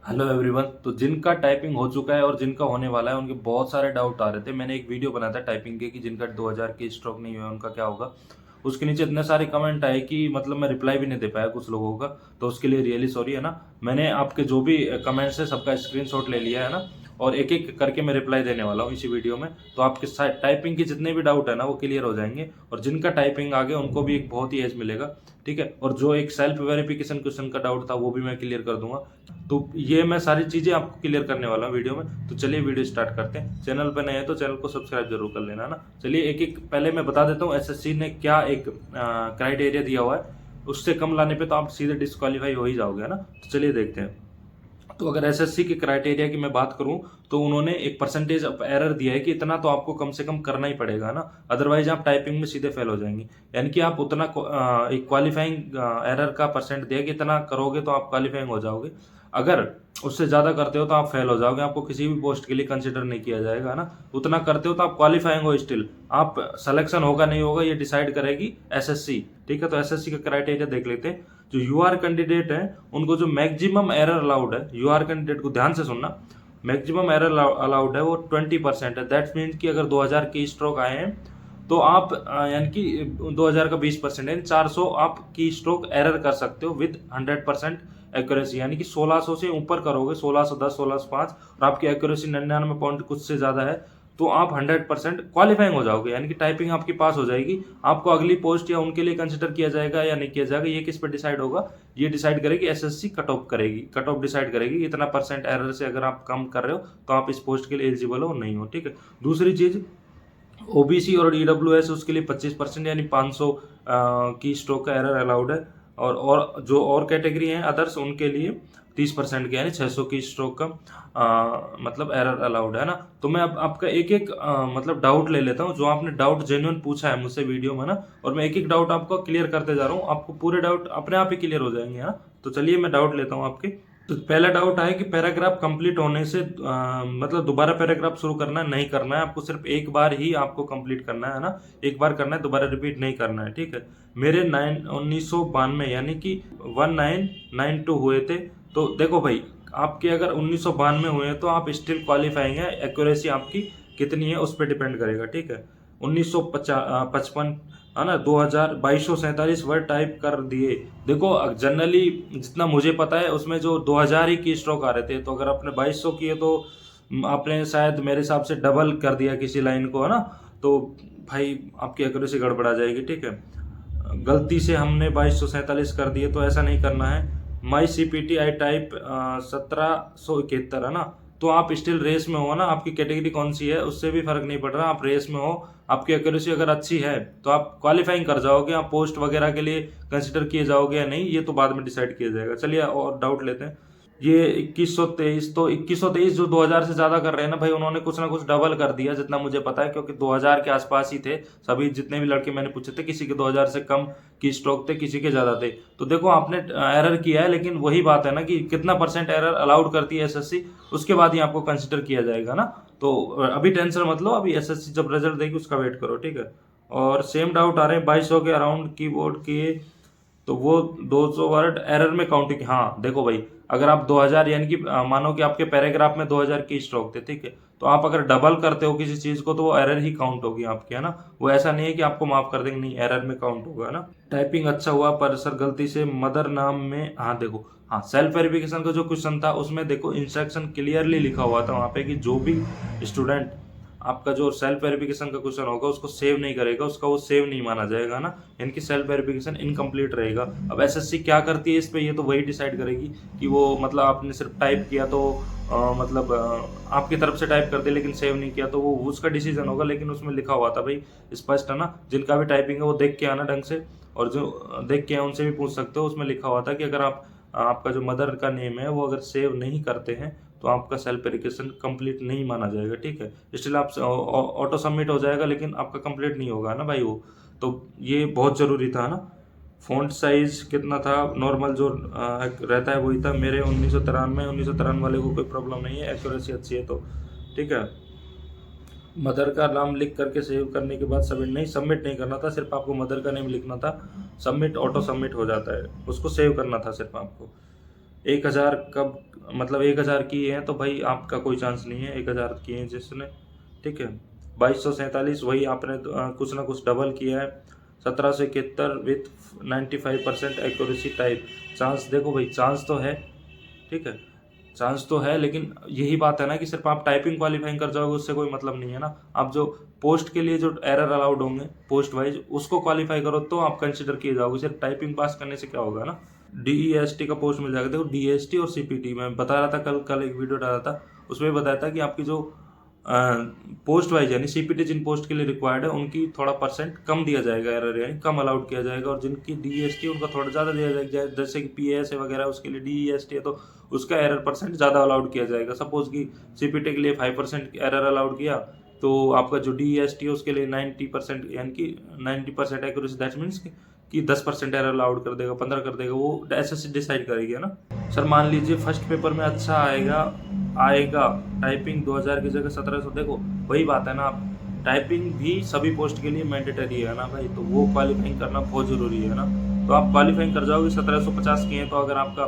Hello everyone. तो जिनका typing हो चुका है और जिनका होने वाला है उनके बहुत सारे डाउट आ रहे थे। मैंने एक वीडियो बनाया था टाइपिंग के कि जिनका 2000 के स्ट्रोक नहीं हुआ उनका क्या होगा। उसके नीचे इतने सारे कमेंट आए कि मतलब मैं रिप्लाई भी नहीं दे पाया कुछ लोगों का। तो उसके लिए रियली सॉरी है ना। मैंने आपके जो भी कमेंट्स है सबका स्क्रीनशॉट ले लिया है ना, और एक एक करके मैं रिप्लाई देने वाला हूँ इसी वीडियो में। तो आपके टाइपिंग के जितने भी डाउट है ना वो क्लियर हो जाएंगे, और जिनका टाइपिंग आगे उनको भी एक बहुत ही एज मिलेगा। ठीक है, और जो एक सेल्फ वेरिफिकेशन क्वेश्चन का डाउट था वो भी मैं क्लियर कर दूंगा। तो ये मैं सारी चीजें आपको क्लियर करने वाला हूँ वीडियो में। तो चलिए वीडियो स्टार्ट करते हैं। चैनल पर नए हैं तो चैनल को सब्सक्राइब जरूर कर लेना ना। चलिए एक एक पहले मैं बता देता हूँ एसएससी ने क्या एक क्राइटेरिया दिया हुआ है। उससे कम लाने पे तो आप सीधे डिस्क्वालीफाई हो ही जाओगे, है ना। तो चलिए देखते हैं। तो अगर एसएससी के क्राइटेरिया की मैं बात करूं तो उन्होंने एक परसेंटेज ऑफ एरर दिया है कि इतना तो आपको कम से कम करना ही पड़ेगा ना, अदरवाइज आप टाइपिंग में सीधे फेल हो जाएंगे। यानी कि आप उतना एक क्वालिफाइंग एरर का परसेंट दिया कि इतना करोगे तो आप क्वालिफाइंग हो जाओगे। अगर उससे ज्यादा करते हो तो आप फेल हो जाओगे, आपको किसी भी पोस्ट के लिए कंसिडर नहीं किया जाएगा ना। उतना करते हो तो आप क्वालिफाइंग हो स्टिल, आप सिलेक्शन होगा नहीं होगा ये डिसाइड करेगी एसएससी। ठीक है, तो एसएससी का क्राइटेरिया देख लेते हैं। जो यूआर कैंडिडेट है उनको जो मैक्सिमम एरर अलाउड है, यूआर कैंडिडेट को ध्यान से सुनना, मैक्सिमम एरर अलाउड है वो 20% है। दैट्स मीन कि अगर 2000 की स्ट्रोक आए हैं तो आप यानी कि 2000 का 20% है, 400 आप की स्ट्रोक एरर कर सकते हो विद 100% एक्यूरेसी। यानी कि 1600 से ऊपर करोगे, 1610 1605, और आपकी एक्यूरेसी 99 पॉइंट कुछ से ज्यादा है, तो आप 100% क्वालिफाइंग हो जाओगे। यानी कि टाइपिंग आपकी पास हो जाएगी। आपको अगली पोस्ट या उनके लिए कंसिडर किया जाएगा या नहीं किया जाएगा ये किस पर डिसाइड होगा, ये डिसाइड करेगी एसएससी। कट ऑफ करेगी, कट ऑफ डिसाइड करेगी इतना परसेंट एरर से अगर आप कम कर रहे हो तो आप इस पोस्ट के लिए एलिजिबल हो नहीं हो। ठीक है, दूसरी चीज ओबीसी और ईडब्ल्यूएस उसके लिए 25% यानी 500 की स्ट्रोक का एरर अलाउड है। और जो और कैटेगरी हैं अदर्स उनके लिए 30% के यानी 600 की स्ट्रोक का मतलब एरर अलाउड है ना। तो मैं अब आपका एक एक मतलब डाउट ले लेता हूँ, जो आपने डाउट जेन्युइन पूछा है मुझसे वीडियो में ना, और मैं एक एक डाउट आपको क्लियर करते जा रहा हूँ। आपको पूरे डाउट अपने आप ही क्लियर हो जाएंगे, हाँ। तो चलिए मैं डाउट लेता हूँ आपके। तो पहला डाउट है कि पैराग्राफ कंप्लीट होने से मतलब दोबारा पैराग्राफ शुरू करना है नहीं करना है, आपको सिर्फ एक बार ही आपको कंप्लीट करना है ना। एक बार करना है, दोबारा रिपीट नहीं करना है। ठीक है, मेरे 1992 यानी कि 1992 हुए थे। तो देखो भाई, आपके अगर 1992 हुए हैं तो आप स्टिल क्वालिफाइंग है। एक्यूरेसी आपकी कितनी है उस पर डिपेंड करेगा। ठीक है, 1955 है ना, 2000 2247 वर्ड टाइप कर दिए। देखो जनरली जितना मुझे पता है उसमें जो 2000 ही की स्ट्रोक आ रहे थे, तो अगर आपने 2200 किए तो आपने शायद मेरे हिसाब से डबल कर दिया किसी लाइन को, है ना। तो भाई आपकी एक्यूरेसी गड़बड़ा जाएगी। ठीक है, गलती से हमने 2247 कर दिए तो ऐसा नहीं करना है। माई सीपीटी आई टाइप 1771 है ना। तो आप स्टिल रेस में हो ना, आपकी कैटेगरी कौन सी है उससे भी फर्क नहीं पड़ रहा, आप रेस में हो। आपकी एक्यूरेसी अगर अच्छी है तो आप क्वालिफाइंग कर जाओगे, आप पोस्ट वगैरह के लिए कंसिडर किए जाओगे या नहीं ये तो बाद में डिसाइड किया जाएगा। चलिए और डाउट लेते हैं। ये 2123, तो 2123 जो 2000 से ज्यादा कर रहे हैं ना भाई, उन्होंने कुछ ना कुछ डबल कर दिया जितना मुझे पता है, क्योंकि 2000 के आसपास ही थे सभी जितने भी लड़के मैंने पूछे थे। किसी के 2000 से कम की स्ट्रोक थे, किसी के ज्यादा थे। तो देखो आपने एरर किया है, लेकिन वही बात है ना कि कितना परसेंट एरर अलाउड करती है एसएससी, उसके बाद ही आपको कंसिडर किया जाएगा ना। तो अभी टेंशन मत लो, अभी एसएससी जब रिजल्ट देगी उसका वेट करो। ठीक है, और सेम डाउट आ रहे हैं 2200 के अराउंड कीबोर्ड के, तो वो 200 वर्ड एरर में काउंटिंग। हाँ देखो भाई, अगर आप 2000 यानी कि मानो कि आपके पैराग्राफ में 2000 की स्ट्रोक थे, ठीक है, तो आप अगर डबल करते हो किसी चीज को तो वो एरर ही काउंट होगी आपकी, है ना। वो ऐसा नहीं है कि आपको माफ कर देंगे, नहीं, एरर में काउंट होगा, है ना। टाइपिंग अच्छा हुआ पर सर गलती से मदर नाम में, हाँ देखो, हाँ सेल्फ वेरिफिकेशन का जो क्वेश्चन था उसमें देखो इंस्ट्रक्शन क्लियरली लिखा हुआ था वहां पे कि जो भी स्टूडेंट आपका जो सेल्फ वेरिफिकेशन का क्वेश्चन होगा उसको सेव नहीं करेगा, उसका वो सेव नहीं माना जाएगा ना। यानी कि सेल्फ वेरिफिकेशन इनकम्प्लीट रहेगा। अब एसएससी क्या करती है इस पे, ये तो वही डिसाइड करेगी कि वो मतलब आपने सिर्फ टाइप किया तो मतलब आपकी तरफ से टाइप कर दे लेकिन सेव नहीं किया तो वो उसका डिसीजन होगा। लेकिन उसमें लिखा हुआ था भाई स्पष्ट, है ना। जिनका भी टाइपिंग है वो देख के आना ढंग से, और जो देख के उनसे भी पूछ सकते हो। उसमें लिखा हुआ था कि अगर आप आपका जो मदर का नेम है वो अगर सेव नहीं करते हैं तो आपका सेल्फ वेरिफिकेशन कंप्लीट नहीं माना जाएगा। ठीक है, स्टिल आप ऑटो सबमिट हो जाएगा लेकिन आपका कंप्लीट नहीं होगा ना भाई वो। तो ये बहुत जरूरी था ना। फॉन्ट साइज कितना था, नॉर्मल जो रहता है वही था। मेरे 1993 वाले को कोई प्रॉब्लम नहीं है, एक्यूरेसी अच्छी है तो। ठीक है, मदर का नाम लिख करके सेव करने के बाद सबमिट नहीं, सबमिट नहीं करना था, सिर्फ आपको मदर का नेम लिखना था। सबमिट ऑटो सबमिट हो जाता है, उसको सेव करना था सिर्फ आपको। 1000 कब मतलब 1000 किए हैं तो भाई आपका कोई चांस नहीं है। 1000 किए हैं जिसने, ठीक है। 2247 वही आपने कुछ ना कुछ डबल किया है। 1771 विथ 95% एक्यूरेसी टाइप। चांस देखो भाई, चांस तो है, ठीक है, चांस तो है, लेकिन यही बात है ना कि सिर्फ आप टाइपिंग क्वालिफाइंग कर जाओगे उससे कोई मतलब नहीं है ना। आप जो पोस्ट के लिए जो एरर अलाउड होंगे पोस्ट वाइज उसको क्वालिफाई करो तो आप कंसिडर किए जाओगे। सिर्फ टाइपिंग पास करने से क्या होगा ना। DEST का पोस्ट मिल जाएगा। देखो DST और CPT मैं बता रहा था, कल कल एक वीडियो डाला था उसमें बताया था कि आपकी जो पोस्ट वाइज यानी CPT जिन पोस्ट के लिए रिक्वायर्ड है उनकी थोड़ा परसेंट कम दिया जाएगा, एरर यानी कम अलाउड किया जाएगा, और जिनकी DEST उनका थोड़ा ज़्यादा दिया जाएगा। जैसे कि PAS वगैरह उसके लिए DEST है तो उसका एरर परसेंट ज़्यादा अलाउड किया जाएगा। सपोज कि CPT के लिए 5% एरर अलाउड किया तो आपका जो DEST है उसके लिए 90% यानी कि 90% एक्यूरेसी, दैट मीन्स कि 10% एरर अलाउड कर देगा, 15 कर देगा, वो SSC डिसाइड करेगी, है ना। सर मान लीजिए फर्स्ट पेपर में अच्छा आएगा टाइपिंग 2000 की जगह 1700, देखो वही बात है ना। आप टाइपिंग भी सभी पोस्ट के लिए मैंडेटरी है ना भाई, तो वो क्वालिफाइंग करना बहुत ज़रूरी है ना। तो आप क्वालिफाइंग कर जाओगे। 1750 किए तो अगर आपका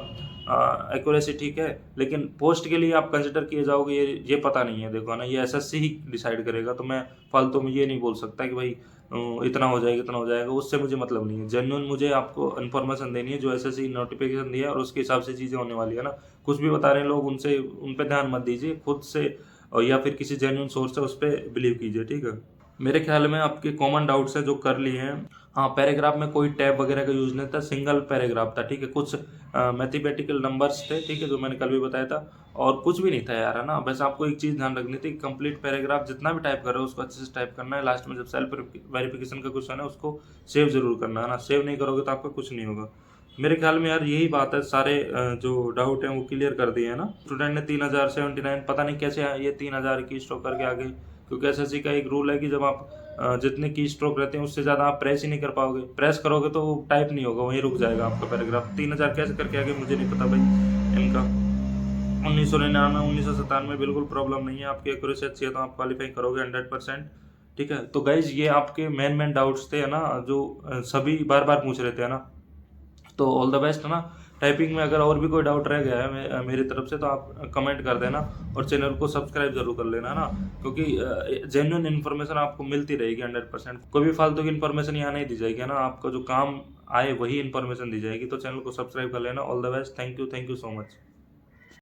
एक्यूरेसी ठीक है, लेकिन पोस्ट के लिए आप कंसिडर किए जाओगे ये पता नहीं है, देखो ना, ये SSC ही डिसाइड करेगा। तो मैं फालतू में ये नहीं बोल सकता कि भाई इतना हो जाएगा इतना हो जाएगा, उससे मुझे मतलब नहीं है। जेन्युइन मुझे आपको इन्फॉर्मेशन देनी है जो SSC नोटिफिकेशन दिया है और उसके हिसाब से चीज़ें होने वाली है ना। कुछ भी बता रहे हैं लोग उनसे उन पर ध्यान मत दीजिए, खुद से और या फिर किसी जेन्युइन सोर्स है उस पर बिलीव कीजिए, ठीक है। मेरे ख्याल में आपके कॉमन डाउट्स है जो कर लिए हैं। हाँ, पैराग्राफ में कोई टैब वगैरह का यूज़ नहीं था, सिंगल पैराग्राफ था, ठीक है। कुछ मैथमेटिकल नंबर्स थे, ठीक है, जो मैंने कल भी बताया था, और कुछ भी नहीं था यार, है ना। बस आपको एक चीज़ ध्यान रखनी थी, कंप्लीट पैराग्राफ जितना भी टाइप कर रहे हो उसको अच्छे से टाइप करना है। लास्ट में जब सेल्फ वेरिफिकेशन का क्वेश्चन है उसको सेव जरूर करना है ना। सेव नहीं करोगे तो आपका कुछ नहीं होगा। मेरे ख्याल में यार यही बात है, सारे जो डाउट हैं वो क्लियर कर दिए हैं ना। स्टूडेंट ने 3079 पता नहीं कैसे ये 3000 की स्ट्रोक करके आ गई, क्योंकि SSC का एक रूल है कि जब आप जितने की स्ट्रोक रहते हैं उससे ज़्यादा आप प्रेस ही नहीं कर पाओगे। प्रेस करोगे तो टाइप नहीं होगा, वहीं रुक जाएगा आपका पैराग्राफ। 3000 कैसे करके आगे मुझे नहीं पता भाई इनका। 1999 1997 बिल्कुल प्रॉब्लम नहीं है, आपकी एक्यूरेसी अच्छी है तो आप क्वालिफाई करोगे 100%, ठीक है। तो गाइज ये आपके मेन डाउट्स थे, है ना, जो सभी बार बार पूछ रहे थे, है ना। तो ऑल द बेस्ट, है ना। टाइपिंग में अगर और भी कोई डाउट रह गया है मेरी तरफ से तो आप कमेंट कर देना, और चैनल को सब्सक्राइब जरूर कर लेना, है ना, क्योंकि जेन्युइन इन्फॉर्मेशन आपको मिलती रहेगी 100%। कोई भी फालतू की इन्फॉर्मेशन यहाँ नहीं दी जाएगी, है ना। आपको जो काम आए वही इन्फॉर्मेशन दी जाएगी। तो चैनल को सब्सक्राइब कर लेना। All the best, thank you so much.